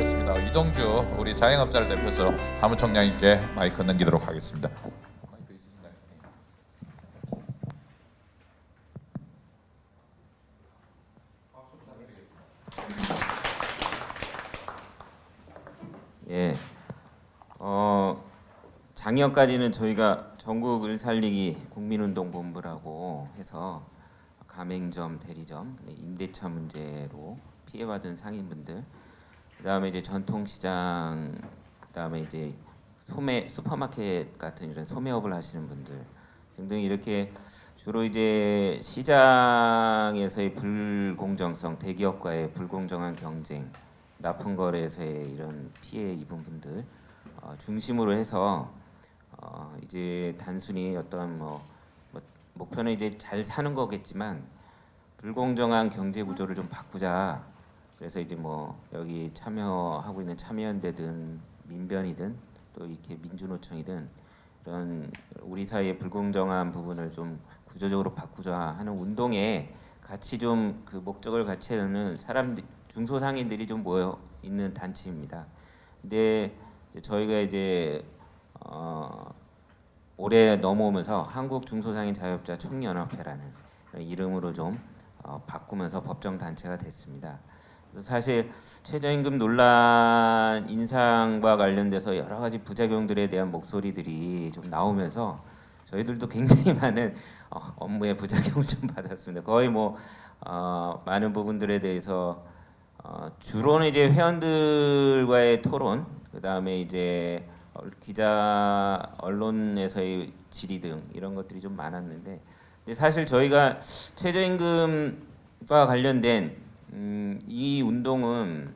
하겠습니다. 이동주 우리 자영업자를 대표해서 사무총장님께 마이크 넘기도록 하겠습니다. 마이크 있으신가요? 예, 작년까지는 저희가 전국을 살리기 국민운동본부라고 해서 가맹점, 대리점, 임대차 문제로 피해받은 상인분들, 그다음에 이제 전통시장, 그다음에 이제 슈퍼마켓 같은 이런 소매업을 하시는 분들 등등 이렇게 주로 이제 시장에서의 불공정성, 대기업과의 불공정한 경쟁, 납품 거래에서의 이런 피해 입은 분들 중심으로 해서 이제 단순히 어떤 목표는 이제 잘 사는 거겠지만 불공정한 경제 구조를 좀 바꾸자. 그래서 이제 여기 참여하고 있는 참여연대든 민변이든 또 이렇게 민주노총이든 이런 우리 사이의 불공정한 부분을 좀 구조적으로 바꾸자 하는 운동에 같이 좀 그 목적을 같이 하는 사람들, 중소상인들이 좀 모여 있는 단체입니다. 근데 저희가 이제 올해 넘어오면서 한국 중소상인 자영업자 총연합회라는 이름으로 좀 바꾸면서 법정 단체가 됐습니다. 그래서 사실 최저임금 논란 인상과 관련돼서 여러 가지 부작용들에 대한 목소리들이 좀 나오면서 저희들도 굉장히 많은 업무의 부작용을 좀 받았습니다. 거의 많은 부분들에 대해서 주로는 이제 회원들과의 토론, 그 다음에 이제 기자 언론에서의 질의 등 이런 것들이 좀 많았는데, 사실 저희가 최저임금과 관련된 이 운동은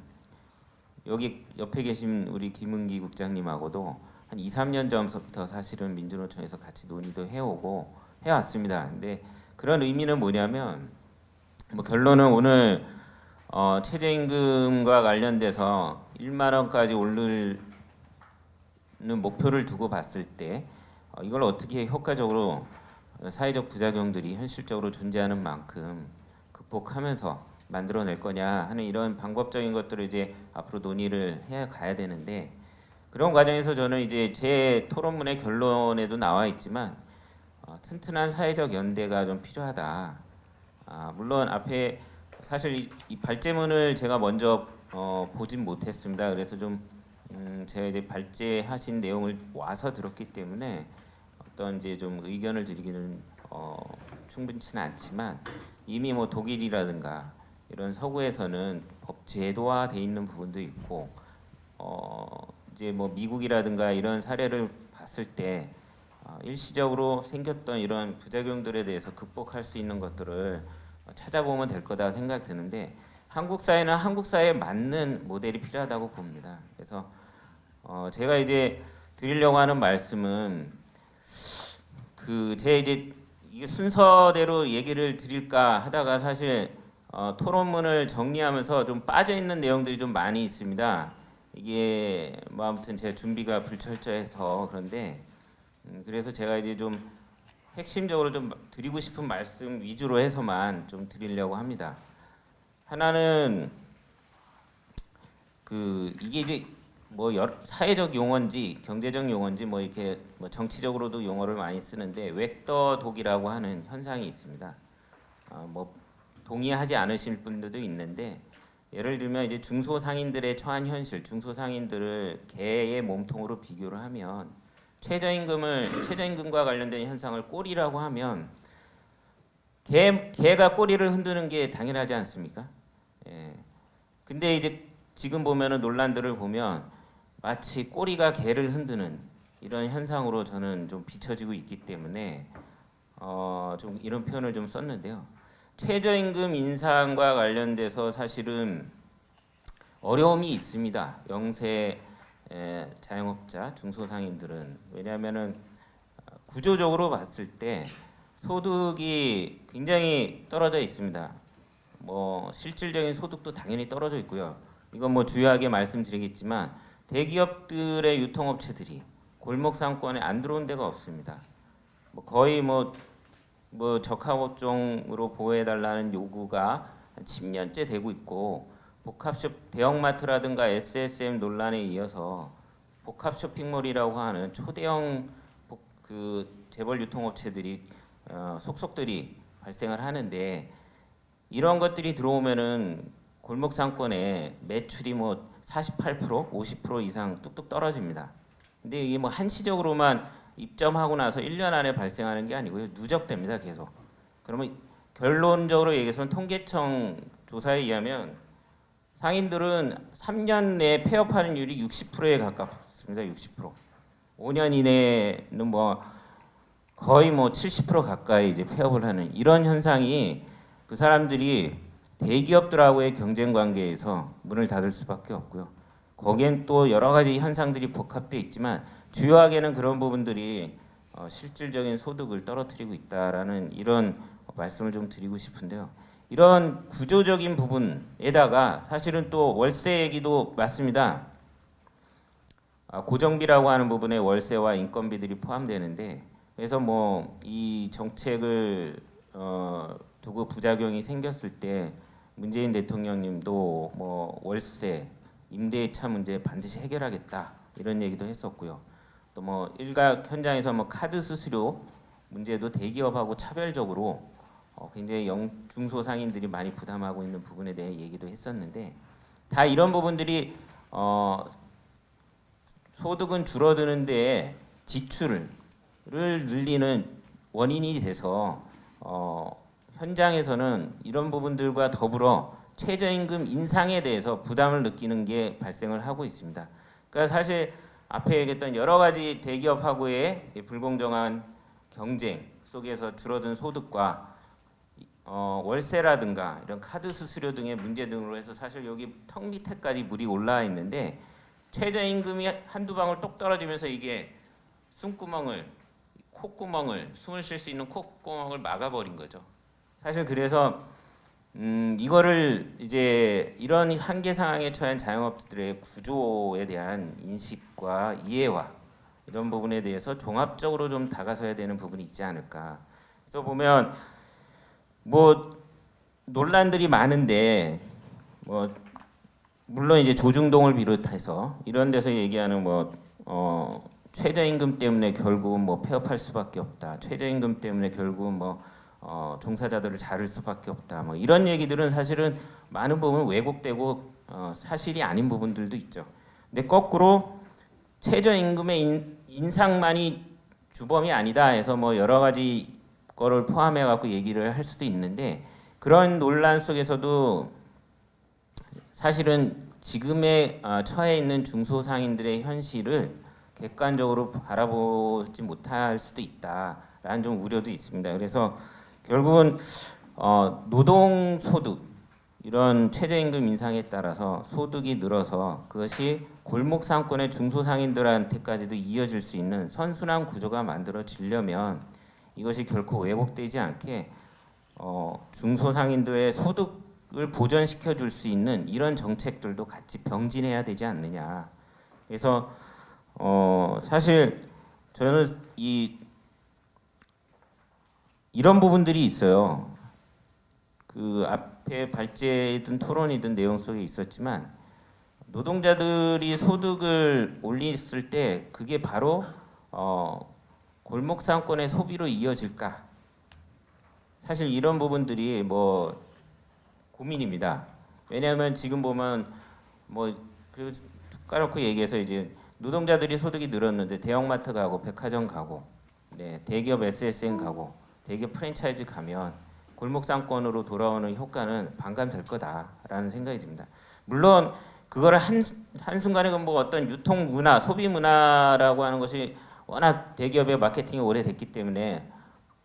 여기 옆에 계신 우리 김은기 국장님하고도 한 2, 3년 전부터 사실은 민주노총에서 같이 논의도 해왔습니다. 근데 그런 의미는 뭐냐면 결론은 오늘 최저임금과 관련돼서 1만 원까지 오르는 목표를 두고 봤을 때 이걸 어떻게 효과적으로 사회적 부작용들이 현실적으로 존재하는 만큼 극복하면서 만들어낼 거냐 하는 이런 방법적인 것들을 이제 앞으로 논의를 해 가야 되는데, 그런 과정에서 저는 이제 제 토론문의 결론에도 나와 있지만 튼튼한 사회적 연대가 좀 필요하다. 물론 앞에 사실 이 발제문을 제가 먼저 보진 못했습니다. 그래서 좀 제가 이제 발제하신 내용을 와서 들었기 때문에 어떤 이제 좀 의견을 드리기는 충분치는 않지만, 이미 독일이라든가 이런 서구에서는 법 제도화돼 있는 부분도 있고 이제 미국이라든가 이런 사례를 봤을 때 일시적으로 생겼던 이런 부작용들에 대해서 극복할 수 있는 것들을 찾아보면 될 거다 생각 드는데, 한국 사회는 한국 사회에 맞는 모델이 필요하다고 봅니다. 그래서 제가 이제 드리려고 하는 말씀은 제 이제 이게 순서대로 얘기를 드릴까 하다가 사실 토론문을 정리하면서 좀 빠져 있는 내용들이 좀 많이 있습니다. 이게 아무튼 제 준비가 불철저해서 그런데 그래서 제가 이제 좀 핵심적으로 좀 드리고 싶은 말씀 위주로 해서만 좀 드리려고 합니다. 하나는 이게 이제 사회적 용어인지 경제적 용어인지 이렇게 정치적으로도 용어를 많이 쓰는데 웩더독이라고 하는 현상이 있습니다. 동의하지 않으실 분들도 있는데, 예를 들면 이제 중소상인들의 처한 현실, 중소상인들을 개의 몸통으로 비교를 하면 최저임금과 관련된 현상을 꼬리라고 하면 개가 꼬리를 흔드는 게 당연하지 않습니까? 예. 근데 이제 지금 보면은 논란들을 보면 마치 꼬리가 개를 흔드는 이런 현상으로 저는 좀 비춰지고 있기 때문에 좀 이런 표현을 좀 썼는데요. 최저임금 인상과 관련돼서 사실은 어려움이 있습니다. 영세 자영업자, 중소상인들은. 왜냐하면은 구조적으로 봤을 때 소득이 굉장히 떨어져 있습니다. 실질적인 소득도 당연히 떨어져 있고요. 이건 주요하게 말씀드리겠지만 대기업들의 유통업체들이 골목 상권에 안 들어온 데가 없습니다. 거의 적합업종으로 보호해달라는 요구가 한 10년째 되고 있고, 복합숍 대형마트라든가 SSM 논란에 이어서 복합 쇼핑몰이라고 하는 초대형 재벌 유통업체들이 속속들이 발생을 하는데 이런 것들이 들어오면은 골목 상권에 매출이 뭐 48%, 50% 이상 뚝뚝 떨어집니다. 근데 이게 뭐 한시적으로만 입점하고 나서 1년 안에 발생하는 게 아니고요. 누적됩니다, 계속. 그러면 결론적으로 얘기해서 통계청 조사에 의하면 상인들은 3년 내에 폐업하는 율이 60%에 가깝습니다. 60%. 5년 이내에는 뭐 거의 뭐 70% 가까이 이제 폐업을 하는 이런 현상이 그 사람들이 대기업들하고의 경쟁 관계에서 문을 닫을 수밖에 없고요. 거기엔 또 여러 가지 현상들이 복합돼 있지만 주요하게는 그런 부분들이 실질적인 소득을 떨어뜨리고 있다라는 이런 말씀을 좀 드리고 싶은데요. 이런 구조적인 부분에다가 사실은 또 월세 얘기도 맞습니다. 고정비라고 하는 부분에 월세와 인건비들이 포함되는데 그래서 뭐 이 정책을 두고 부작용이 생겼을 때 문재인 대통령님도 뭐 월세, 임대차 문제 반드시 해결하겠다 이런 얘기도 했었고요. 또 뭐 일각 현장에서 뭐 카드 수수료 문제도 대기업하고 차별적으로 굉장히 중소상인들이 많이 부담하고 있는 부분에 대해 얘기도 했었는데 다 이런 부분들이 소득은 줄어드는데 지출을 늘리는 원인이 돼서 현장에서는 이런 부분들과 더불어 최저임금 인상에 대해서 부담을 느끼는 게 발생을 하고 있습니다. 그러니까 사실 앞에 얘기했던 여러 가지 대기업하고의 불공정한 경쟁 속에서 줄어든 소득과 월세라든가 이런 카드 수수료 등의 문제 등으로 해서 사실 여기 턱 밑에까지 물이 올라와 있는데 최저임금이 한두 방울 똑 떨어지면서 이게 콧구멍을 숨을 쉴 수 있는 콧구멍을 막아버린 거죠. 사실 그래서 이거를 이제 이런 한계 상황에 처한 자영업자들의 구조에 대한 인식과 이해와 이런 부분에 대해서 종합적으로 좀 다가서야 되는 부분이 있지 않을까. 그래서 보면 뭐 논란들이 많은데 뭐 물론 이제 조중동을 비롯해서 이런 데서 얘기하는 뭐 최저임금 때문에 결국은 뭐 폐업할 수밖에 없다. 최저임금 때문에 결국은 뭐 종사자들을 자를 수밖에 없다. 뭐 이런 얘기들은 사실은 많은 부분 왜곡되고 사실이 아닌 부분들도 있죠. 근데 거꾸로 최저임금의 인상만이 주범이 아니다 해서 뭐 여러 가지 거를 포함해 갖고 얘기를 할 수도 있는데 그런 논란 속에서도 사실은 지금의 처해 있는 중소상인들의 현실을 객관적으로 바라보지 못할 수도 있다라는 좀 우려도 있습니다. 그래서 결국은 노동소득 이런 최저임금 인상에 따라서 소득이 늘어서 그것이 골목 상권의 중소상인들한테까지도 이어질 수 있는 선순환 구조가 만들어지려면 이것이 결코 왜곡되지 않게 중소상인들의 소득을 보전시켜 줄 수 있는 이런 정책들도 같이 병진해야 되지 않느냐. 그래서 사실 저는 이런 부분들이 있어요. 그 앞에 발제든 토론이든 내용 속에 있었지만 노동자들이 소득을 올렸을 때 그게 바로 골목 상권의 소비로 이어질까? 사실 이런 부분들이 뭐 고민입니다. 왜냐하면 지금 보면 뭐그 까놓고 얘기해서 이제 노동자들이 소득이 늘었는데 대형마트 가고 백화점 가고 대기업 SSN 가고 대기업 프랜차이즈 가면 골목 상권으로 돌아오는 효과는 반감될 거다라는 생각이 듭니다. 물론 그거를 한순간에 뭐 어떤 유통 문화, 소비 문화라고 하는 것이 워낙 대기업의 마케팅이 오래됐기 때문에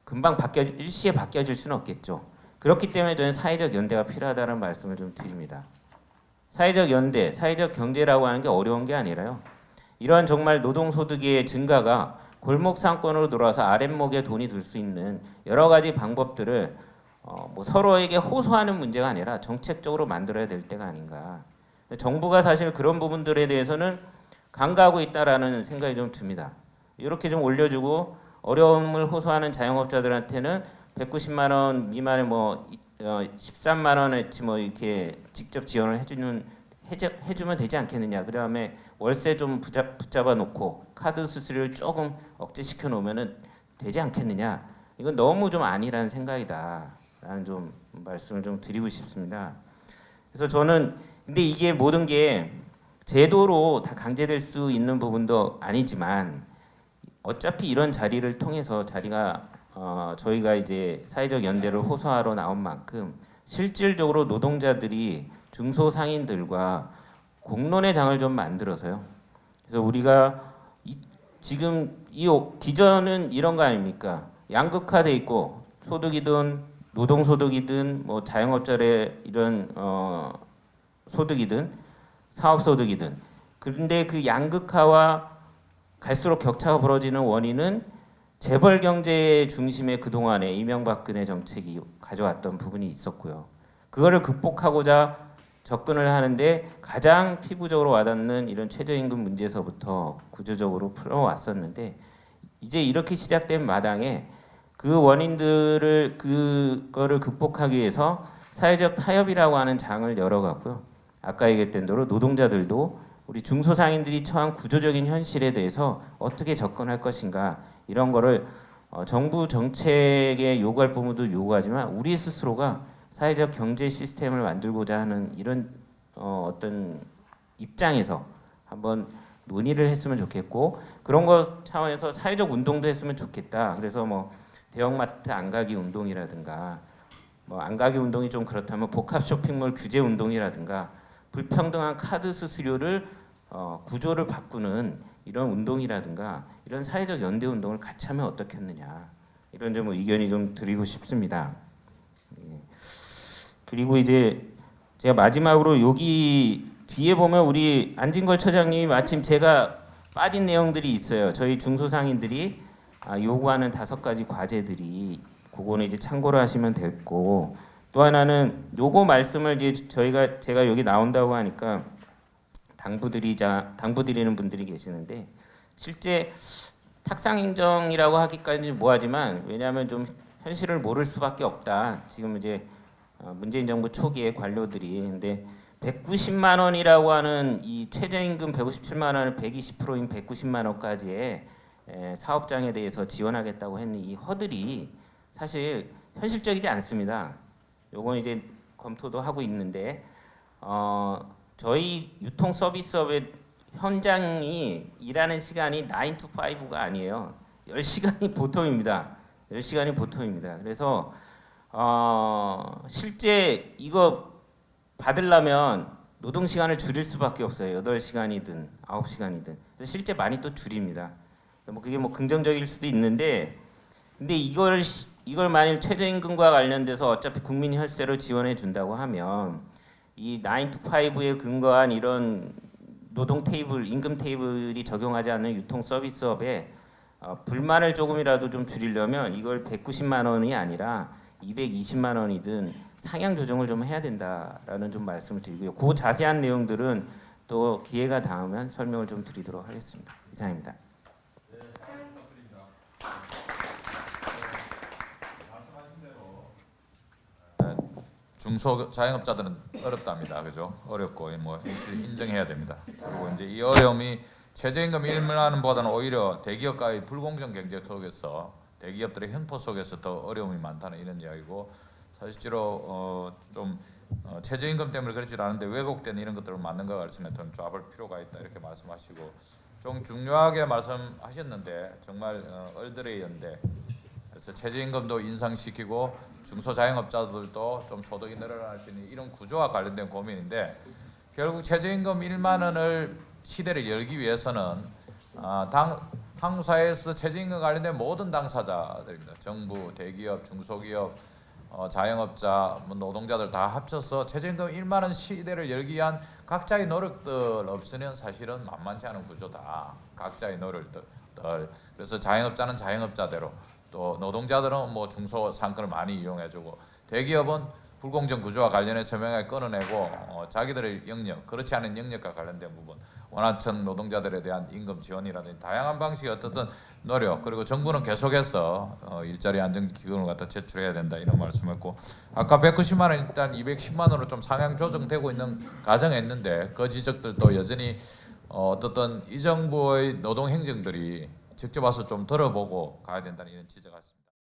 금방 일시에 바뀌어질 수는 없겠죠. 그렇기 때문에 저는 사회적 연대가 필요하다는 말씀을 좀 드립니다. 사회적 연대, 사회적 경제라고 하는 게 어려운 게 아니라요. 이런 정말 노동소득의 증가가 골목 상권으로 돌아와서 아랫목에 돈이 들 수 있는 여러 가지 방법들을 뭐 서로에게 호소하는 문제가 아니라 정책적으로 만들어야 될 때가 아닌가. 정부가 사실 그런 부분들에 대해서는 간과하고 있다라는 생각이 좀 듭니다. 이렇게 좀 올려주고 어려움을 호소하는 자영업자들한테는 190만 원 미만의 뭐 13만 원어치 뭐 이렇게 직접 지원을 해주면 되지 않겠느냐. 그다음에 월세 좀 붙잡아 놓고 카드 수수료를 조금 억제시켜 놓으면은 되지 않겠느냐. 이건 너무 좀 아니라는 생각이다라는 좀 말씀을 좀 드리고 싶습니다. 그래서 저는 근데 이게 모든 게 제도로 다 강제될 수 있는 부분도 아니지만 어차피 이런 자리를 통해서 저희가 이제 사회적 연대를 호소하러 나온 만큼 실질적으로 노동자들이 중소상인들과 공론의 장을 좀 만들어서요. 그래서 우리가 지금 이 기전은 이런 거 아닙니까? 양극화돼 있고 소득이든 노동소득이든 뭐 자영업자의 이런 소득이든 사업소득이든 그런데 그 양극화와 갈수록 격차가 벌어지는 원인은 재벌 경제 중심의 그동안의 이명박근혜 정책이 가져왔던 부분이 있었고요. 그거를 극복하고자 접근을 하는데 가장 피부적으로 와닿는 이런 최저임금 문제에서부터 구조적으로 풀어왔었는데 이제 이렇게 시작된 마당에 그 원인들을 그거를 극복하기 위해서 사회적 타협이라고 하는 장을 열어갔고요. 아까 얘기했던 대로 노동자들도 우리 중소상인들이 처한 구조적인 현실에 대해서 어떻게 접근할 것인가 이런 거를 정부 정책에 요구할 부분도 요구하지만 우리 스스로가 사회적 경제 시스템을 만들고자 하는 이런 어떤 입장에서 한번 논의를 했으면 좋겠고 그런 것 차원에서 사회적 운동도 했으면 좋겠다. 그래서 뭐 대형마트 안 가기 운동이라든가 뭐 안 가기 운동이 좀 그렇다면 복합 쇼핑몰 규제 운동이라든가 불평등한 카드 수수료를 구조를 바꾸는 이런 운동이라든가 이런 사회적 연대 운동을 같이 하면 어떻겠느냐 이런 좀 의견이 좀 드리고 싶습니다. 그리고 이제 제가 마지막으로 여기 뒤에 보면 우리 안진걸 처장님이 마침 제가 빠진 내용들이 있어요. 저희 중소상인들이 요구하는 5가지 과제들이 그거는 이제 참고를 하시면 됐고 또 하나는 요거 말씀을 이제 제가 여기 나온다고 하니까 당부드리는 분들이 계시는데 실제 탁상 인정이라고 하기까지 뭐하지만 왜냐하면 좀 현실을 모를 수밖에 없다. 지금 이제 문재인 정부 초기에 관료들이 근데 190만 원이라고 하는 이 최저임금 157만 원을 120%인 190만 원까지의 사업장에 대해서 지원하겠다고 했는 이 허들이 사실 현실적이지 않습니다. 요건 이제 검토도 하고 있는데 저희 유통 서비스업의 현장이 일하는 시간이 9 to 5가 아니에요. 10시간이 보통입니다. 10시간이 보통입니다. 그래서 실제 이거 받으려면 노동 시간을 줄일 수밖에 없어요. 8시간이든 9시간이든. 그래서 실제 많이 또 줄입니다. 뭐 그게 뭐 긍정적일 수도 있는데 근데 이걸 만일 최저임금과 관련돼서 어차피 국민 혈세로 지원해 준다고 하면 이 9 to 5에 근거한 이런 노동 테이블, 임금 테이블이 적용하지 않는 유통 서비스업에 불만을 조금이라도 좀 줄이려면 이걸 190만 원이 아니라 220만 원이든 상향 조정을 좀 해야 된다라는 좀 말씀을 드리고요. 그 자세한 내용들은 또 기회가 닿으면 설명을 좀 드리도록 하겠습니다. 이상입니다. 중소 자영업자들은 어렵답니다. 그죠? 어렵고 뭐 현실 인정해야 됩니다. 그리고 이제 이 어려움이 최저임금 1만 원보다는 오히려 대기업과의 불공정 경제 속에서 대기업들의 횡포 속에서 더 어려움이 많다는 이런 이야기고 사실적으로 최저임금 때문에 그렇지 않은데 왜곡된 이런 것들을 맞는 것 같으면 좀 잡을 필요가 있다 이렇게 말씀하시고 좀 중요하게 말씀하셨는데 정말 얼들의 연대 그래서 최저임금도 인상시키고 중소자영업자들도 좀 소득이 늘어날 수 있는 이런 구조와 관련된 고민인데 결국 최저임금 1만 원을 시대를 열기 위해서는 한국 사회에서 최저임금 관련된 모든 당사자들입니다. 정부, 대기업, 중소기업, 자영업자, 노동자들 다 합쳐서 최저임금 1만 원 시대를 열기 위한 각자의 노력들 없으면 사실은 만만치 않은 구조다. 각자의 노력들. 그래서 자영업자는 자영업자대로 또 노동자들은 뭐 중소상권을 많이 이용해주고 대기업은 불공정 구조와 관련해서 명하게 끊어내고 자기들의 영역, 그렇지 않은 영역과 관련된 부분, 원하청 노동자들에 대한 임금 지원이라든지 다양한 방식의 어떤 노력, 그리고 정부는 계속해서 일자리 안정 기금을 갖다 제출해야 된다 이런 말씀했고, 아까 190만 원 일단 210만 원으로 좀 상향 조정되고 있는 과정에 있는데 그 지적들도 여전히 어떻든 이 정부의 노동 행정들이 직접 와서 좀 들어보고 가야 된다는 이런 지적 같습니다.